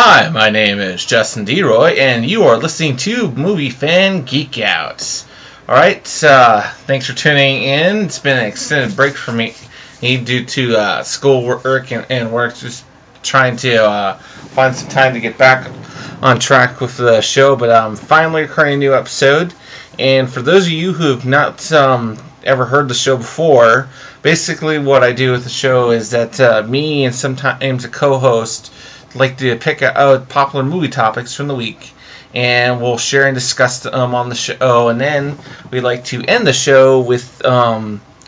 Hi, my name is Justin DeRoy, and you are listening to Movie Fan Geek Out. Alright, thanks for tuning in. It's been an extended break for me due to school work and work, just trying to find some time to get back on track with the show, but I'm finally recording a new episode. And for those of you who have not ever heard the show before, basically what I do with the show is that me and sometimes a co-host like to pick out popular movie topics from the week, and we'll share and discuss them on the show, and then we like to end the show with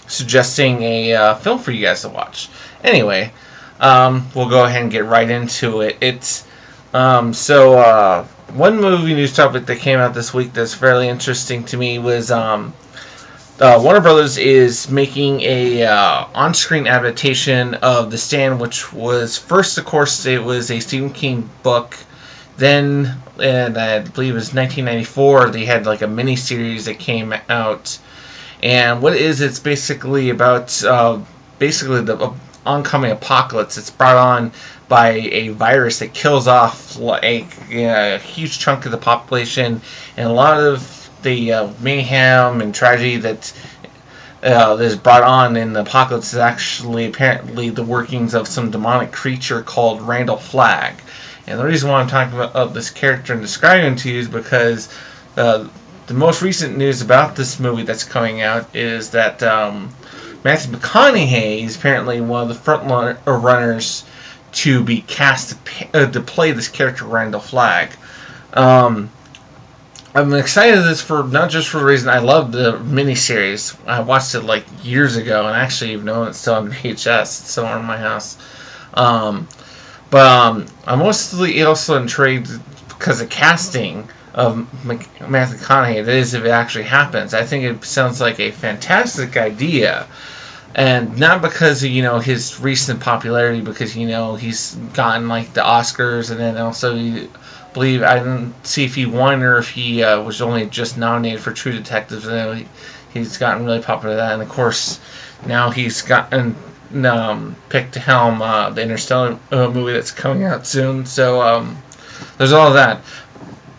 suggesting a film for you guys to watch. Anyway, we'll go ahead and get right into it. It's one movie news topic that came out this week that's fairly interesting to me was Warner Brothers is making a on-screen adaptation of The Stand, which was first, of course, it was a Stephen King book. Then, and I believe it was 1994, they had like a mini-series that came out. And what it is, it's basically about the oncoming apocalypse. It's brought on by a virus that kills off a huge chunk of the population, and a lot of the mayhem and tragedy that is brought on in the apocalypse is actually apparently the workings of some demonic creature called Randall Flagg. And the reason why I'm talking about this character and describing him to you is because the most recent news about this movie that's coming out is that Matthew McConaughey is apparently one of the front runners to be cast to play this character, Randall Flagg. I'm excited this for not just for the reason I love the miniseries. I watched it like years ago, and actually even though it's still on VHS, it's somewhere in my house. But I'm mostly also intrigued because the casting of Matthew McConaughey. That is, if it actually happens. I think it sounds like a fantastic idea. And not because of, his recent popularity, because, he's gotten, like, the Oscars, and then also, I didn't see if he won or if he was only just nominated for True Detectives, and then he's gotten really popular with that, and of course, now he's gotten picked to helm the Interstellar movie that's coming out soon, so there's all of that.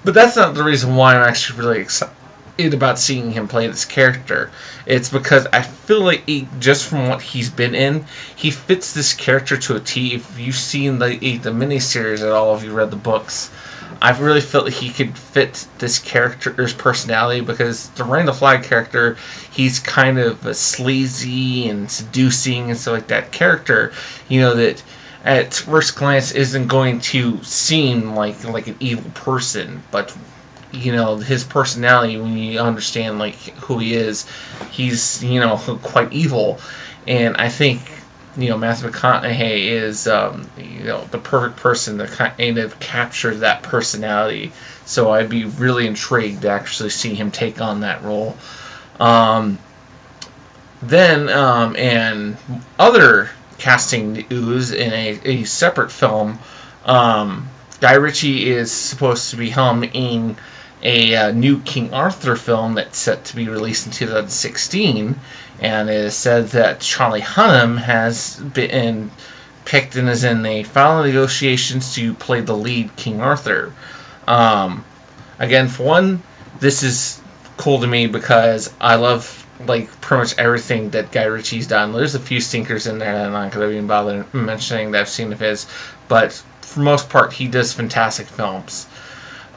But that's not the reason why I'm actually really excited about seeing him play this character. It's because I feel like just from what he's been in, he fits this character to a T. If you've seen the miniseries at all, if you read the books, I really felt like he could fit this character's personality, because the Randall Flagg character, he's kind of a sleazy and seducing and stuff like that character, that at first glance isn't going to seem like an evil person, but his personality, when you understand who he is, he's quite evil. And I think Matthew McConaughey is the perfect person to kind of capture that personality. So I'd be really intrigued to actually see him take on that role. Then and other casting news in a separate film, Guy Ritchie is supposed to be helming a new King Arthur film that's set to be released in 2016, and it is said that Charlie Hunnam has been picked and is in the final negotiations to play the lead King Arthur. Again, for one, this is cool to me because I love pretty much everything that Guy Ritchie's done. There's a few stinkers in there that I'm not going to even bother mentioning that I've seen of his, but for the most part, he does fantastic films.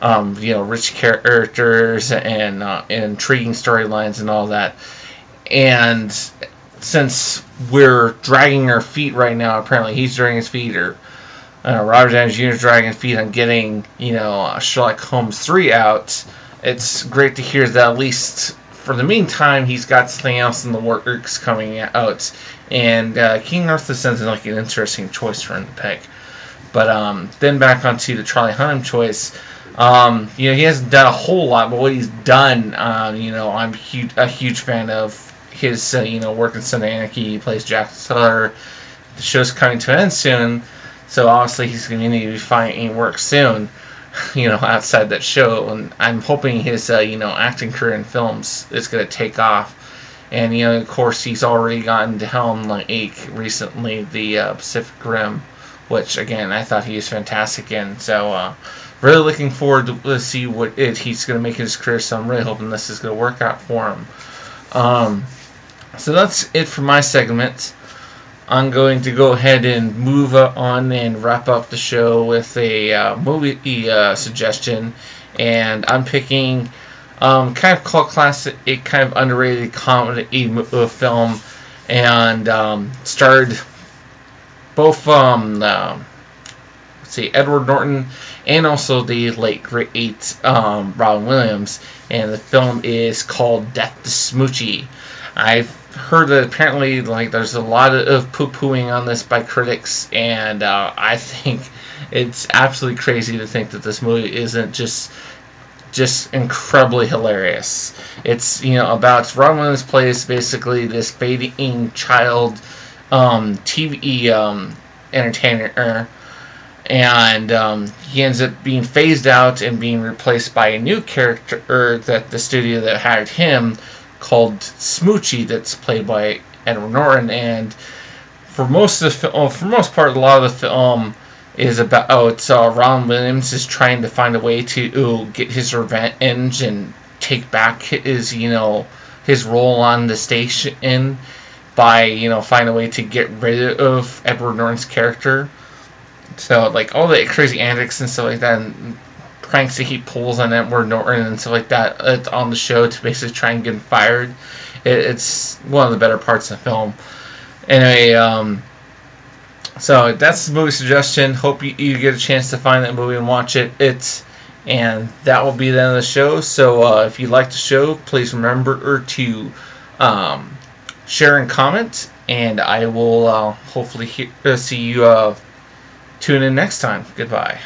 Rich characters and intriguing storylines and all that. And since we're dragging our feet right now, apparently he's dragging his feet, or Robert Downey Jr. is dragging his feet on getting, Sherlock Holmes 3 out, it's great to hear that at least for the meantime he's got something else in the works coming out. And King Arthur sounds like an interesting choice for him to pick. But then back onto the Charlie Hunnam choice. He hasn't done a whole lot, but what he's done, I'm a huge fan of his, work in Son of Anarchy. He plays Jack Teller. The show's coming to an end soon, so obviously he's going to need to find work soon, outside that show. And I'm hoping his, acting career in films is going to take off. And, of course, he's already gotten to helm recently the Pacific Rim which again I thought he was fantastic in. So really looking forward to see what he's going to make in his career. So I'm really hoping this is going to work out for him. So that's it for my segment. I'm going to go ahead and move on and wrap up the show with a movie suggestion, and I'm picking kind of cult classic, a kind of underrated comedy film, and starred both Edward Norton and also the late great Robin Williams, and the film is called Death to Smoochie. I've heard that apparently there's a lot of poo-pooing on this by critics, and I think it's absolutely crazy to think that this movie isn't just incredibly hilarious. It's about Robin Williams plays basically this fading child TV entertainer, and he ends up being phased out and being replaced by a new character that the studio that hired him called Smoochie, that's played by Edward Norton. And for most part, a lot of the film is about Robin Williams is trying to find a way to get his revenge and take back his his role on the station by find a way to get rid of Edward Norton's character. So all the crazy antics and stuff like that, and pranks that he pulls on Edward Norton and stuff like that on the show to basically try and get him fired. It's one of the better parts of the film. Anyway, so that's the movie suggestion. Hope you get a chance to find that movie and watch it. And that will be the end of the show. So if you like the show, please remember to share and comment. And I will hopefully see you tune in next time. Goodbye.